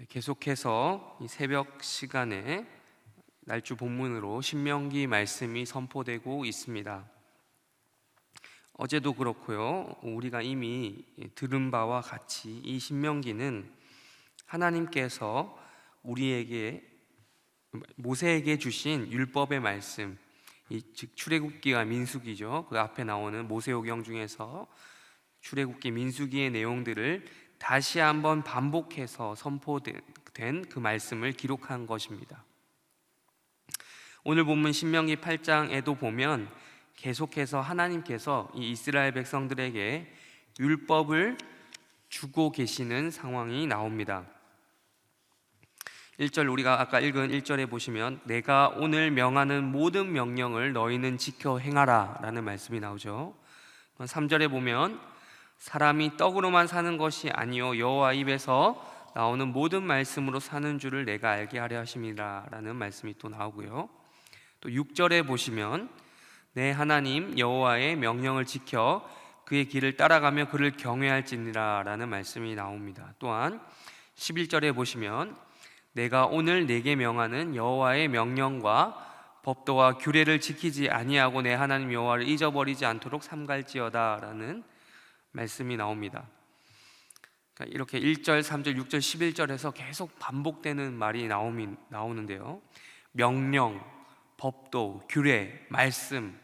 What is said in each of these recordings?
계속해서 이 새벽 시간에 날주 본문으로 신명기 말씀이 선포되고 있습니다. 어제도 그렇고요. 우리가 이미 들은 바와 같이 이 신명기는 하나님께서 우리에게 모세에게 주신 율법의 말씀, 즉 출애굽기와 민수기죠. 그 앞에 나오는 모세오경 중에서 출애굽기, 민수기의 내용들을 다시 한번 반복해서 선포된 그 말씀을 기록한 것입니다. 오늘 본문 신명기 8장에도 보면 계속해서 하나님께서 이 이스라엘 백성들에게 율법을 주고 계시는 상황이 나옵니다. 1절, 우리가 아까 읽은 1절에 보시면 내가 오늘 명하는 모든 명령을 너희는 지켜 행하라 라는 말씀이 나오죠. 3절에 보면 사람이 떡으로만 사는 것이 아니요 여호와 입에서 나오는 모든 말씀으로 사는 줄을 내가 알게 하려 하심이라 라는 말씀이 또 나오고요. 또 6절에 보시면 내 하나님 여호와의 명령을 지켜 그의 길을 따라가며 그를 경외할지니라 라는 말씀이 나옵니다. 또한 11절에 보시면 내가 오늘 내게 명하는 여호와의 명령과 법도와 규례를 지키지 아니하고 내 하나님 여호와를 잊어버리지 않도록 삼갈지어다 라는 말씀이 나옵니다. 그러니까 이렇게 1절, 3절, 6절, 11절에서 계속 반복되는 말이 나오는데요. 명령, 법도, 규례, 말씀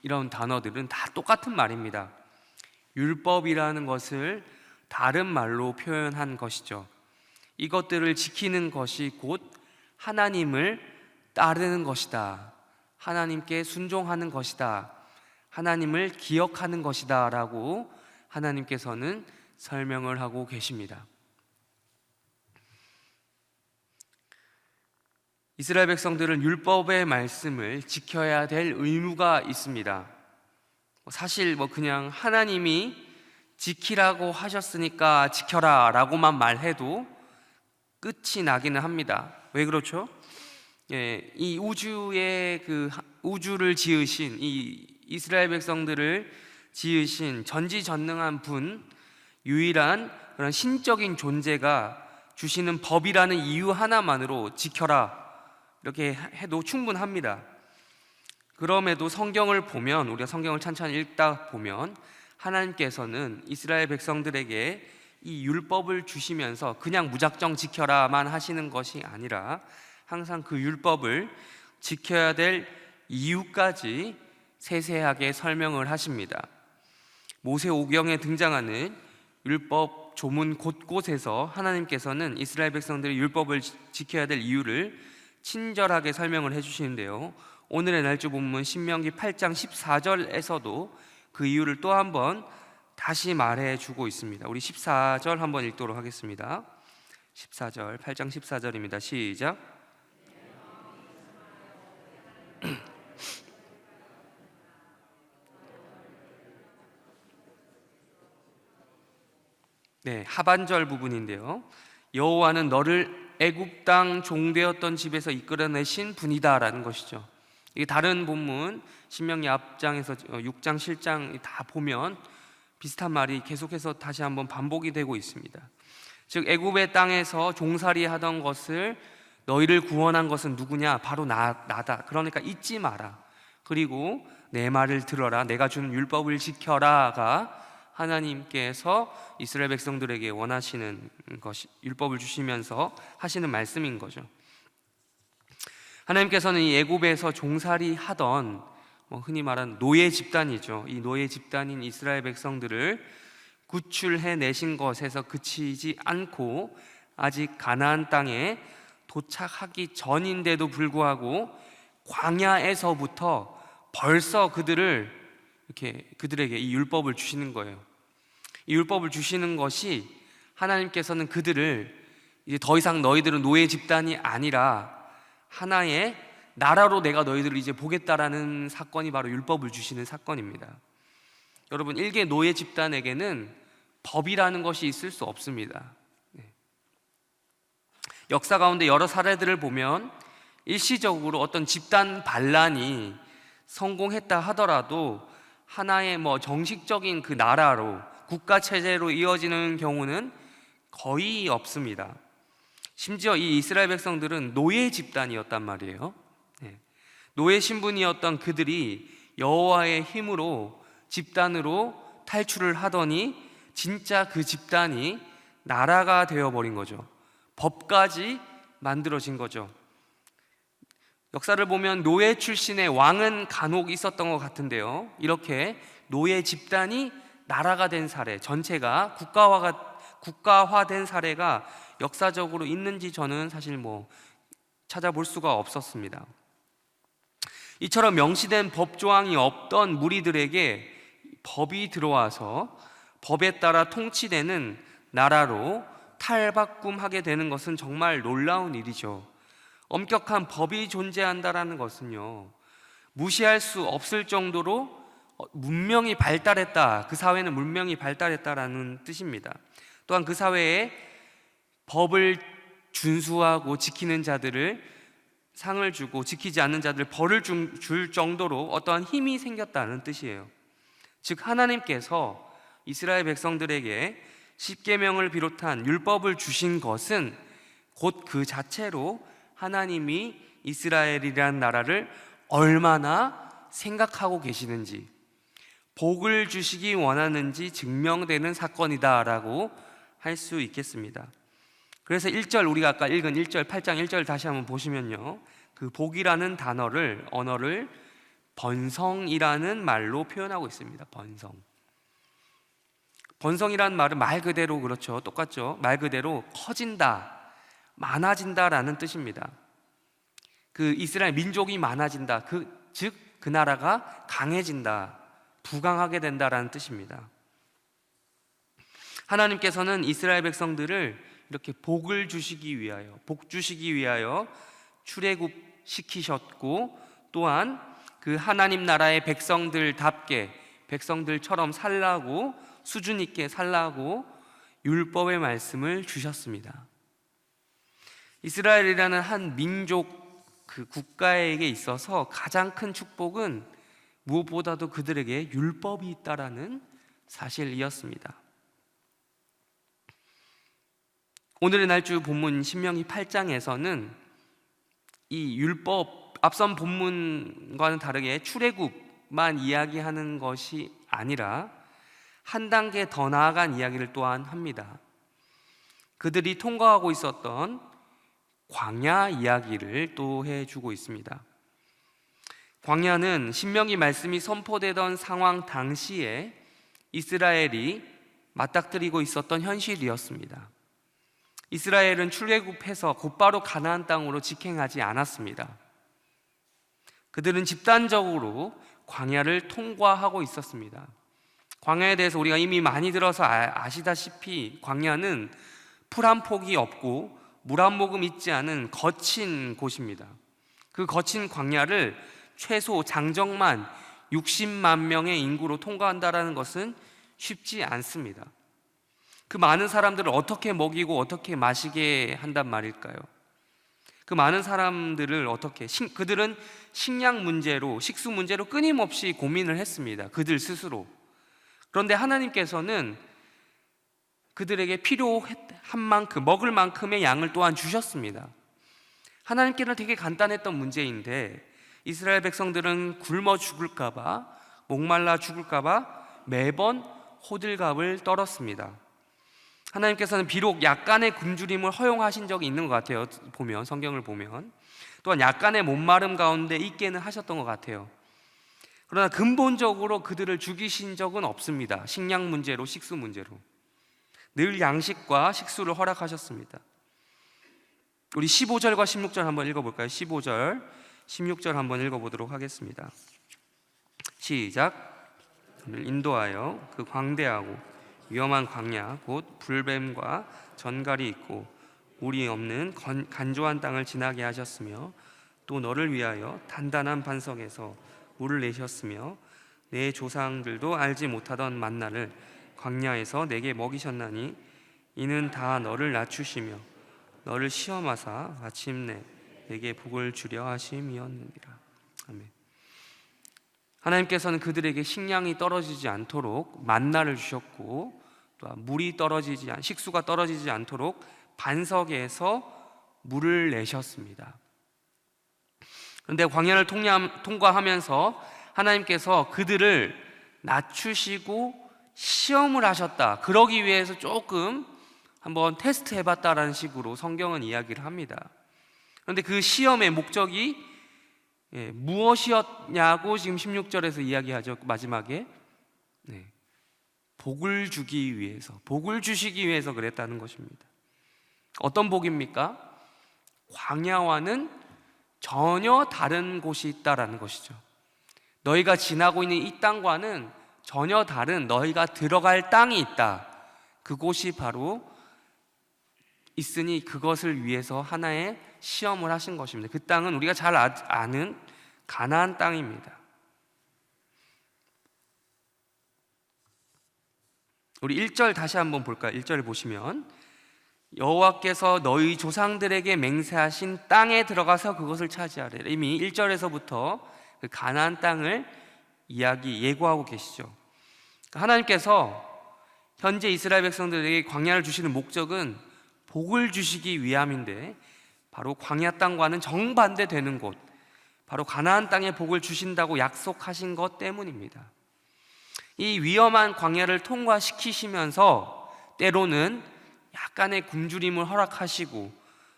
이런 단어들은 다 똑같은 말입니다. 율법이라는 것을 다른 말로 표현한 것이죠. 이것들을 지키는 것이 곧 하나님을 따르는 것이다, 하나님께 순종하는 것이다, 하나님을 기억하는 것이다 라고 하나님께서는 설명을 하고 계십니다. 이스라엘 백성들은 율법의 말씀을 지켜야 될 의무가 있습니다. 사실 그냥 하나님이 지키라고 하셨으니까 지켜라 라고만 말해도 끝이 나기는 합니다. 왜 그렇죠? 이 우주를 지으신, 이 이스라엘 백성들을 지으신 전지전능한 분, 유일한 그런 신적인 존재가 주시는 법이라는 이유 하나만으로 지켜라 이렇게 해도 충분합니다. 그럼에도 성경을 보면, 우리가 성경을 찬찬히 읽다 보면 하나님께서는 이스라엘 백성들에게 이 율법을 주시면서 그냥 무작정 지켜라만 하시는 것이 아니라 항상 그 율법을 지켜야 될 이유까지 세세하게 설명을 하십니다. 모세오경에 등장하는 율법 조문 곳곳에서 하나님께서는 이스라엘 백성들이 율법을 지켜야 될 이유를 친절하게 설명을 해주시는데요. 오늘의 날주 본문 신명기 8장 14절에서도 그 이유를 또 한번 다시 말해주고 있습니다. 우리 14절 한번 읽도록 하겠습니다. 14절, 8장 14절입니다. 시작. 네, 하반절 부분인데요. 여호와는 너를 애굽 땅 종되었던 집에서 이끌어내신 분이다라는 것이죠. 이게 다른 본문 신명기 앞장에서 6장, 7장 다 보면 비슷한 말이 계속해서 다시 한번 반복이 되고 있습니다. 즉 애굽의 땅에서 종살이 하던 것을 너희를 구원한 것은 누구냐? 바로 나다. 그러니까 잊지 마라. 그리고 내 말을 들어라. 내가 주는 율법을 지켜라가 하나님께서 이스라엘 백성들에게 원하시는 것이, 율법을 주시면서 하시는 말씀인 거죠. 하나님께서는 이 애굽에서 종살이 하던 흔히 말하는 노예 집단이죠. 이 노예 집단인 이스라엘 백성들을 구출해 내신 것에서 그치지 않고 아직 가나안 땅에 도착하기 전인데도 불구하고 광야에서부터 벌써 그들에게 이 율법을 주시는 거예요. 이 율법을 주시는 것이 하나님께서는 그들을 이제 더 이상 너희들은 노예 집단이 아니라 하나의 나라로 내가 너희들을 이제 보겠다라는 사건이 바로 율법을 주시는 사건입니다. 여러분, 일개 노예 집단에게는 법이라는 것이 있을 수 없습니다. 역사 가운데 여러 사례들을 보면 일시적으로 어떤 집단 반란이 성공했다 하더라도 하나의 정식적인 그 나라로, 국가 체제로 이어지는 경우는 거의 없습니다. 심지어 이 이스라엘 백성들은 노예 집단이었단 말이에요. 노예 신분이었던 그들이 여호와의 힘으로 집단으로 탈출을 하더니 진짜 그 집단이 나라가 되어버린 거죠. 법까지 만들어진 거죠. 역사를 보면 노예 출신의 왕은 간혹 있었던 것 같은데요, 이렇게 노예 집단이 나라가 된 사례, 전체가 국가화된 사례가 역사적으로 있는지 저는 사실 찾아볼 수가 없었습니다. 이처럼 명시된 법조항이 없던 무리들에게 법이 들어와서 법에 따라 통치되는 나라로 탈바꿈하게 되는 것은 정말 놀라운 일이죠. 엄격한 법이 존재한다라는 것은요, 무시할 수 없을 정도로 문명이 발달했다, 그 사회는 문명이 발달했다라는 뜻입니다. 또한 그 사회에 법을 준수하고 지키는 자들을 상을 주고 지키지 않는 자들 벌을 줄 정도로 어떠한 힘이 생겼다는 뜻이에요. 즉 하나님께서 이스라엘 백성들에게 십계명을 비롯한 율법을 주신 것은 곧 그 자체로 하나님이 이스라엘이라는 나라를 얼마나 생각하고 계시는지, 복을 주시기 원하는지 증명되는 사건이다라고 할 수 있겠습니다. 그래서 1절, 우리가 아까 읽은 1절, 8장 1절 다시 한번 보시면요, 그 복이라는 언어를 번성이라는 말로 표현하고 있습니다. 번성이라는 말은 말 그대로, 그렇죠, 똑같죠, 말 그대로 커진다, 많아진다라는 뜻입니다. 그 이스라엘 민족이 많아진다, 즉 그 나라가 강해진다, 부강하게 된다라는 뜻입니다. 하나님께서는 이스라엘 백성들을 이렇게 복 주시기 위하여 출애굽시키셨고, 또한 그 하나님 나라의 백성들처럼 살라고, 수준 있게 살라고 율법의 말씀을 주셨습니다. 이스라엘이라는 한 민족, 그 국가에게 있어서 가장 큰 축복은 무엇보다도 그들에게 율법이 있다라는 사실이었습니다. 오늘의 날주 본문 신명기 8장에서는 이 율법, 앞선 본문과는 다르게 출애굽만 이야기하는 것이 아니라 한 단계 더 나아간 이야기를 또한 합니다. 그들이 통과하고 있었던 광야 이야기를 또 해주고 있습니다. 광야는 신명기 말씀이 선포되던 상황 당시에 이스라엘이 맞닥뜨리고 있었던 현실이었습니다. 이스라엘은 출애굽해서 곧바로 가나안 땅으로 직행하지 않았습니다. 그들은 집단적으로 광야를 통과하고 있었습니다. 광야에 대해서 우리가 이미 많이 들어서 아시다시피 광야는 풀 한 폭이 없고 물 한 모금 있지 않은 거친 곳입니다. 그 거친 광야를 최소 장정만 60만 명의 인구로 통과한다는 것은 쉽지 않습니다. 그 많은 사람들을 어떻게 먹이고 어떻게 마시게 한단 말일까요? 그 많은 사람들을 그들은 식량 문제로, 식수 문제로 끊임없이 고민을 했습니다. 그들 스스로. 그런데 하나님께서는 그들에게 필요한 만큼, 먹을 만큼의 양을 또한 주셨습니다. 하나님께는 되게 간단했던 문제인데 이스라엘 백성들은 굶어 죽을까봐, 목말라 죽을까봐 매번 호들갑을 떨었습니다. 하나님께서는 비록 약간의 굶주림을 허용하신 적이 있는 것 같아요. 성경을 보면 또한 약간의 목마름 가운데 있게는 하셨던 것 같아요. 그러나 근본적으로 그들을 죽이신 적은 없습니다. 식량 문제로, 식수 문제로 늘 양식과 식수를 허락하셨습니다. 우리 15절과 16절 한번 읽어볼까요? 15절, 16절 한번 읽어보도록 하겠습니다. 시작. 인도하여 그 광대하고 위험한 광야 곧 불뱀과 전갈이 있고 물이 없는 간조한 땅을 지나게 하셨으며, 또 너를 위하여 단단한 반석에서 물을 내셨으며 내 조상들도 알지 못하던 만나를 광야에서 내게 먹이셨나니 이는 다 너를 낮추시며 너를 시험하사 마침내 내게 복을 주려 하심이었느니라. 아멘. 하나님께서는 그들에게 식량이 떨어지지 않도록 만나를 주셨고, 또 식수가 떨어지지 않도록 반석에서 물을 내셨습니다. 그런데 광야를 통과하면서 하나님께서 그들을 낮추시고 시험을 하셨다. 그러기 위해서 조금 한번 테스트 해봤다라는 식으로 성경은 이야기를 합니다. 그런데 그 시험의 목적이 무엇이었냐고 지금 16절에서 이야기하죠. 마지막에 복을 주기 위해서, 복을 주시기 위해서 그랬다는 것입니다. 어떤 복입니까? 광야와는 전혀 다른 곳이 있다라는 것이죠. 너희가 지나고 있는 이 땅과는 전혀 다른 너희가 들어갈 땅이 있다. 그곳이 바로 있으니 그것을 위해서 하나의 시험을 하신 것입니다. 그 땅은 우리가 잘 아는 가나안 땅입니다. 우리 1절 다시 한번 볼까요? 1절을 보시면 여호와께서 너희 조상들에게 맹세하신 땅에 들어가서 그것을 차지하래. 이미 1절에서부터 그 가나안 땅을 예고하고 계시죠. 하나님께서 현재 이스라엘 백성들에게 광야를 주시는 목적은 복을 주시기 위함인데 바로 광야 땅과는 정반대되는 곳, 바로 가나안 땅에 복을 주신다고 약속하신 것 때문입니다. 이 위험한 광야를 통과시키시면서 때로는 약간의 굶주림을 허락하시고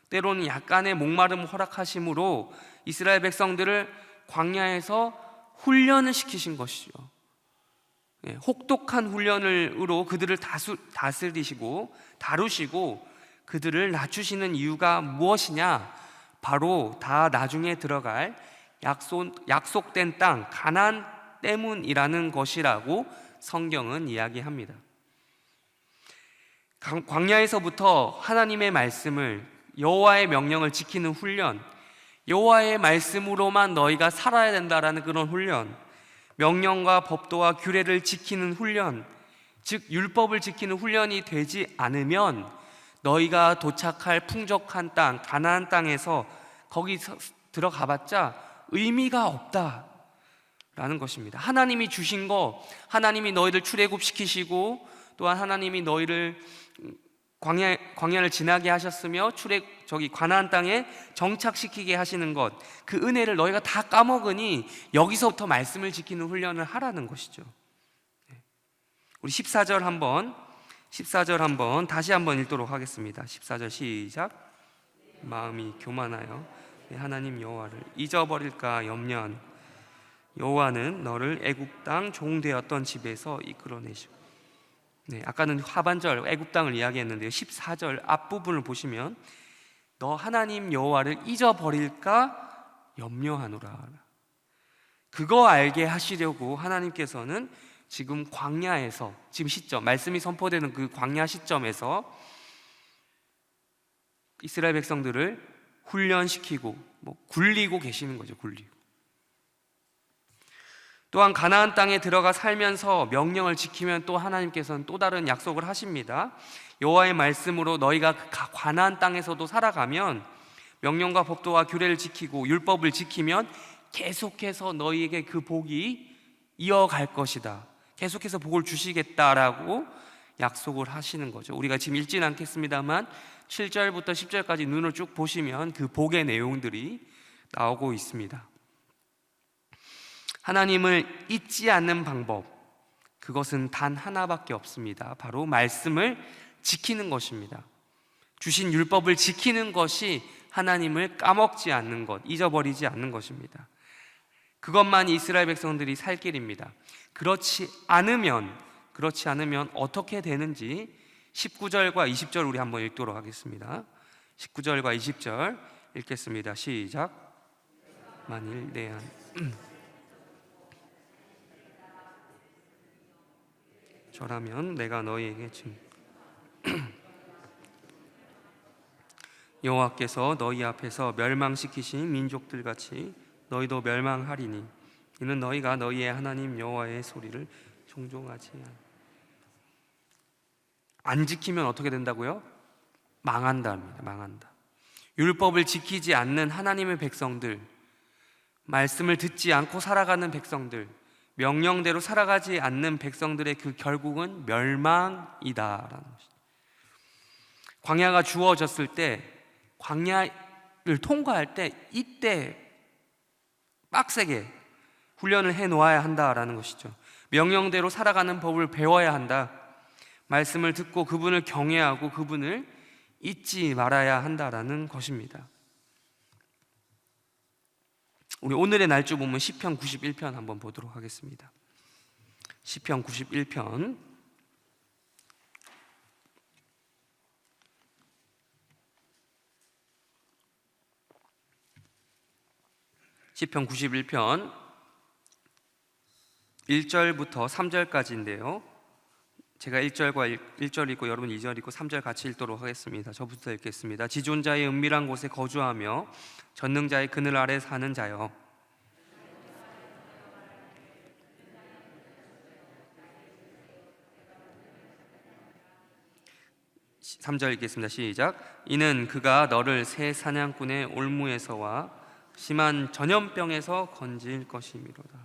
때로는 약간의 목마름을 허락하심으로 이스라엘 백성들을 광야에서 훈련을 시키신 것이죠. 혹독한 훈련으로 그들을 다스리시고 다루시고 그들을 낮추시는 이유가 무엇이냐? 바로 다 나중에 들어갈 약속된 땅 가나안 때문이라는 것이라고 성경은 이야기합니다. 광야에서부터 하나님의 말씀을, 여호와의 명령을 지키는 훈련, 여호와의 말씀으로만 너희가 살아야 된다라는 그런 훈련, 명령과 법도와 규례를 지키는 훈련, 즉 율법을 지키는 훈련이 되지 않으면 너희가 도착할 풍족한 땅 가나안 땅에서 거기 들어가봤자 의미가 없다라는 것입니다. 하나님이 주신 거, 하나님이 너희를 출애굽시키시고 또한 하나님이 너희를 광야를 지나게 하셨으며 가나안 땅에 정착시키게 하시는 것, 그 은혜를 너희가 다 까먹으니 여기서부터 말씀을 지키는 훈련을 하라는 것이죠. 우리 14절 한번 다시 한번 읽도록 하겠습니다. 14절 시작. 마음이 교만하여 하나님 여호와를 잊어버릴까 염려하노. 여호와는 너를 애굽 땅 종되었던 집에서 이끌어내시고. 아까는 하반절 애굽 땅을 이야기했는데요. 14절 앞부분을 보시면 너 하나님 여호와를 잊어버릴까 염려하노라. 그거 알게 하시려고 하나님께서는 지금 광야에서, 지금 시점, 말씀이 선포되는 그 광야 시점에서 이스라엘 백성들을 훈련시키고 굴리고 계시는 거죠. 굴리고. 또한 가나안 땅에 들어가 살면서 명령을 지키면 또 하나님께서는 또 다른 약속을 하십니다. 여호와의 말씀으로 너희가 가나안 땅에서도 살아가면 명령과 법도와 규례를 지키고 율법을 지키면 계속해서 너희에게 그 복이 이어갈 것이다. 계속해서 복을 주시겠다라고 약속을 하시는 거죠. 우리가 지금 읽지는 않겠습니다만 7절부터 10절까지 눈을 쭉 보시면 그 복의 내용들이 나오고 있습니다. 하나님을 잊지 않는 방법, 그것은 단 하나밖에 없습니다. 바로 말씀을 지키는 것입니다. 주신 율법을 지키는 것이 하나님을 까먹지 않는 것, 잊어버리지 않는 것입니다. 그것만이 이스라엘 백성들이 살 길입니다. 그렇지 않으면 어떻게 되는지 19절과 20절 우리 한번 읽도록 하겠습니다. 19절과 20절 읽겠습니다. 시작. 만일 내 안 저라면 내가 너희에게 여호와께서 너희 앞에서 멸망시키신 민족들 같이 너희도 멸망하리니 이는 너희가 너희의 하나님 여호와의 소리를 종종하지 안 지키면 어떻게 된다고요? 망한답니다. 망한다. 율법을 지키지 않는 하나님의 백성들, 말씀을 듣지 않고 살아가는 백성들, 명령대로 살아가지 않는 백성들의 그 결국은 멸망이다라는 것입니다. 광야가 주어졌을 때 광야를 통과할 때 이때 빡세게 훈련을 해 놓아야 한다라는 것이죠. 명령대로 살아가는 법을 배워야 한다. 말씀을 듣고 그분을 경외하고 그분을 잊지 말아야 한다라는 것입니다. 우리 오늘의 날주 본문 시편 91편 한번 보도록 하겠습니다. 시편 91편 시편 91편 1절부터 3절까지인데요. 제가 1절 읽고 여러분 2절 읽고 3절 같이 읽도록 하겠습니다. 저부터 읽겠습니다. 지존자의 은밀한 곳에 거주하며 전능자의 그늘 아래 사는 자여, 3절 읽겠습니다. 시작. 이는 그가 너를 새 사냥꾼의 올무에서와 심한 전염병에서 건질 것이미로다.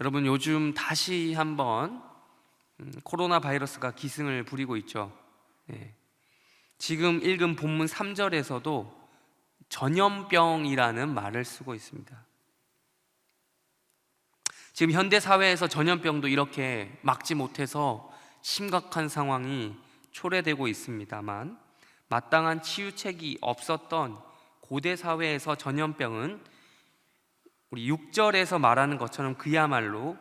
여러분, 요즘 다시 한번 코로나 바이러스가 기승을 부리고 있죠. 네. 지금 읽은 본문 3절에서도 전염병이라는 말을 쓰고 있습니다. 지금 현대 사회에서 전염병도 이렇게 막지 못해서 심각한 상황이 초래되고 있습니다만, 마땅한 치유책이 없었던 고대 사회에서 전염병은 우리 6절에서 말하는 것처럼 그야말로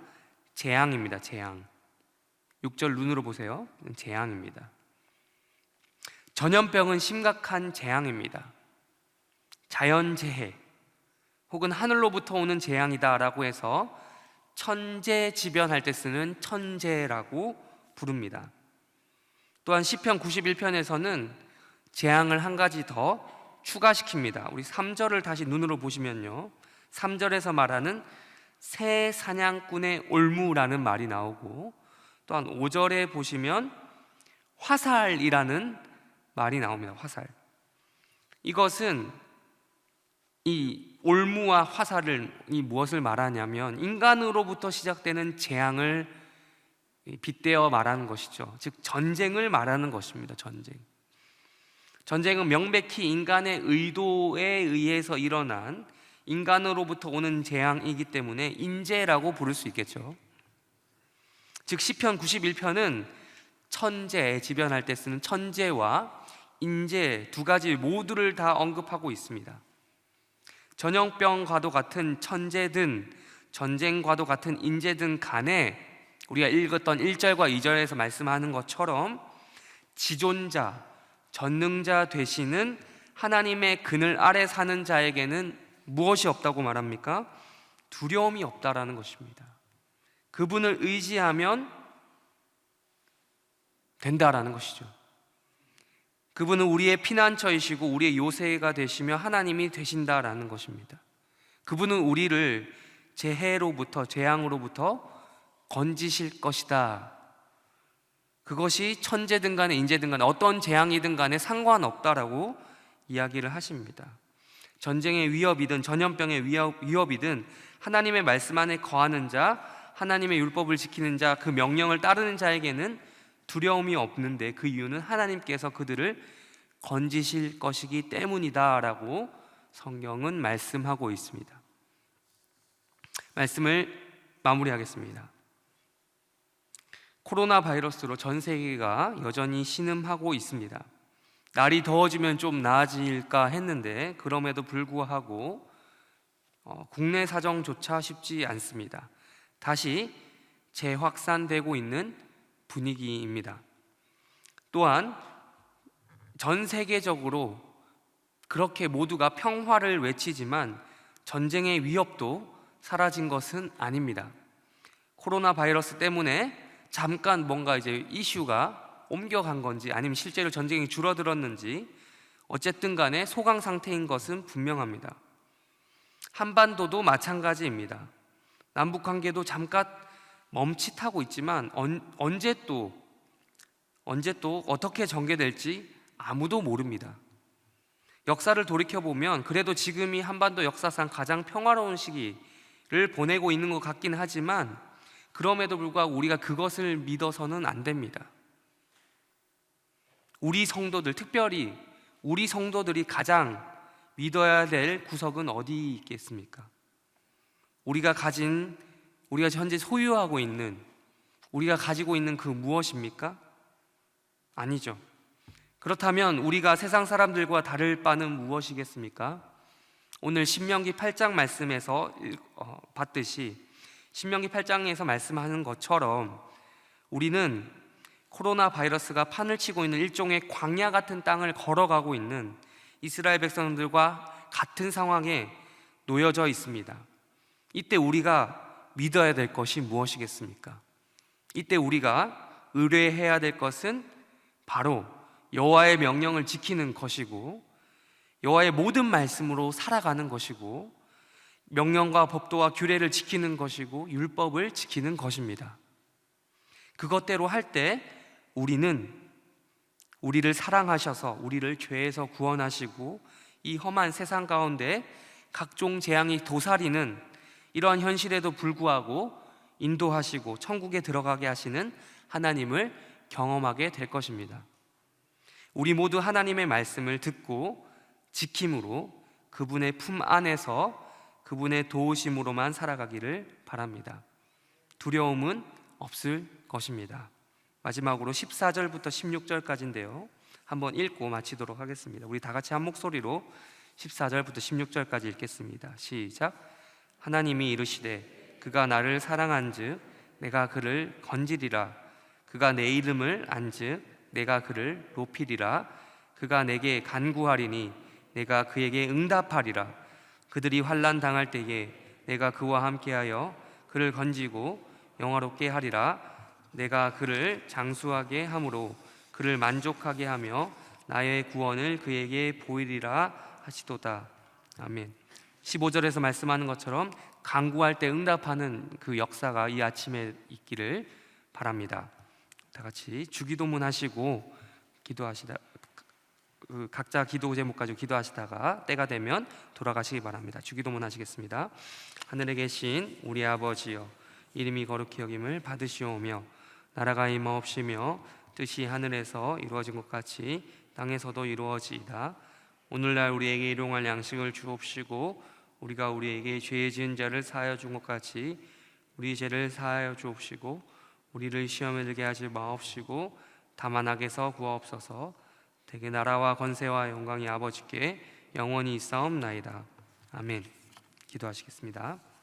재앙입니다. 재앙. 6절 눈으로 보세요. 재앙입니다. 전염병은 심각한 재앙입니다. 자연재해 혹은 하늘로부터 오는 재앙이다라고 해서 천재지변할 때 쓰는 천재라고 부릅니다. 또한 시편 91편에서는 재앙을 한 가지 더 추가시킵니다. 우리 3절을 다시 눈으로 보시면요, 3절에서 말하는 새 사냥꾼의 올무라는 말이 나오고, 또한 5절에 보시면 화살이라는 말이 나옵니다. 화살. 이것은 이 올무와 화살을 무엇을 말하냐면 인간으로부터 시작되는 재앙을 빗대어 말하는 것이죠. 즉 전쟁을 말하는 것입니다. 전쟁은 명백히 인간의 의도에 의해서 일어난 인간으로부터 오는 재앙이기 때문에 인재라고 부를 수 있겠죠. 즉 시편 91편은 천재, 지변할 때 쓰는 천재와 인재 두 가지 모두를 다 언급하고 있습니다. 전염병과도 같은 천재든 전쟁과도 같은 인재든 간에 우리가 읽었던 1절과 2절에서 말씀하는 것처럼 지존자, 전능자 되시는 하나님의 그늘 아래 사는 자에게는 무엇이 없다고 말합니까? 두려움이 없다라는 것입니다. 그분을 의지하면 된다라는 것이죠. 그분은 우리의 피난처이시고 우리의 요새가 되시며 하나님이 되신다라는 것입니다. 그분은 우리를 재해로부터, 재앙으로부터 건지실 것이다. 그것이 천재든 간에 인재든 간에 어떤 재앙이든 간에 상관없다라고 이야기를 하십니다. 전쟁의 위협이든 전염병의 위협이든 하나님의 말씀 안에 거하는 자, 하나님의 율법을 지키는 자, 그 명령을 따르는 자에게는 두려움이 없는데 그 이유는 하나님께서 그들을 건지실 것이기 때문이다 라고 성경은 말씀하고 있습니다. 말씀을 마무리하겠습니다. 코로나 바이러스로 전 세계가 여전히 신음하고 있습니다. 날이 더워지면 좀 나아질까 했는데 그럼에도 불구하고 국내 사정조차 쉽지 않습니다. 다시 재확산되고 있는 분위기입니다. 또한 전 세계적으로 그렇게 모두가 평화를 외치지만 전쟁의 위협도 사라진 것은 아닙니다. 코로나 바이러스 때문에 잠깐 뭔가 이제 이슈가 옮겨간 건지 아니면 실제로 전쟁이 줄어들었는지 어쨌든 간에 소강 상태인 것은 분명합니다. 한반도도 마찬가지입니다. 남북 관계도 잠깐 멈칫하고 있지만 언제 또 어떻게 전개될지 아무도 모릅니다. 역사를 돌이켜보면 그래도 지금이 한반도 역사상 가장 평화로운 시기를 보내고 있는 것 같긴 하지만 그럼에도 불구하고 우리가 그것을 믿어서는 안 됩니다. 우리 성도들, 특별히 우리 성도들이 가장 믿어야 될 구석은 어디 있겠습니까? 우리가 현재 소유하고 있는, 우리가 가지고 있는 그 무엇입니까? 아니죠. 그렇다면 우리가 세상 사람들과 다를 바는 무엇이겠습니까? 오늘 신명기 8장 말씀에서 봤듯이, 신명기 8장에서 말씀하는 것처럼 우리는 코로나 바이러스가 판을 치고 있는 일종의 광야 같은 땅을 걸어가고 있는 이스라엘 백성들과 같은 상황에 놓여져 있습니다. 이때 우리가 믿어야 될 것이 무엇이겠습니까? 이때 우리가 의뢰해야 될 것은 바로 여호와의 명령을 지키는 것이고, 여호와의 모든 말씀으로 살아가는 것이고, 명령과 법도와 규례를 지키는 것이고, 율법을 지키는 것입니다. 그것대로 할 때 우리는 우리를 사랑하셔서 우리를 죄에서 구원하시고 이 험한 세상 가운데 각종 재앙이 도사리는 이러한 현실에도 불구하고 인도하시고 천국에 들어가게 하시는 하나님을 경험하게 될 것입니다. 우리 모두 하나님의 말씀을 듣고 지킴으로 그분의 품 안에서 그분의 도우심으로만 살아가기를 바랍니다. 두려움은 없을 것입니다. 마지막으로 14절부터 16절까지인데요, 한번 읽고 마치도록 하겠습니다. 우리 다 같이 한 목소리로 14절부터 16절까지 읽겠습니다. 시작. 하나님이 이르시되 그가 나를 사랑한즉 내가 그를 건지리라. 그가 내 이름을 안즉 내가 그를 높이리라. 그가 내게 간구하리니 내가 그에게 응답하리라. 그들이 환난 당할 때에 내가 그와 함께하여 그를 건지고 영화롭게 하리라. 내가 그를 장수하게 함으로 그를 만족하게 하며 나의 구원을 그에게 보이리라 하시도다. 아멘. 15절에서 말씀하는 것처럼 간구할 때 응답하는 그 역사가 이 아침에 있기를 바랍니다. 다 같이 주기도문 하시고 기도하시다, 각자 기도 제목 가지고 기도하시다가 때가 되면 돌아가시기 바랍니다. 주기도문 하시겠습니다. 하늘에 계신 우리 아버지여, 이름이 거룩히 여김을 받으시오며 나라가 임하옵시며 뜻이 하늘에서 이루어진 것 같이 땅에서도 이루어지이다. 오늘날 우리에게 일용할 양식을 주옵시고 우리가 우리에게 죄 지은 자를 사하여 준 것 같이 우리 죄를 사하여 주옵시고 우리를 시험에 들게 하지 마옵시고 다만 악에서 구하옵소서. 대개 나라와 권세와 영광이 아버지께 영원히 있사옵나이다. 아멘. 기도하시겠습니다.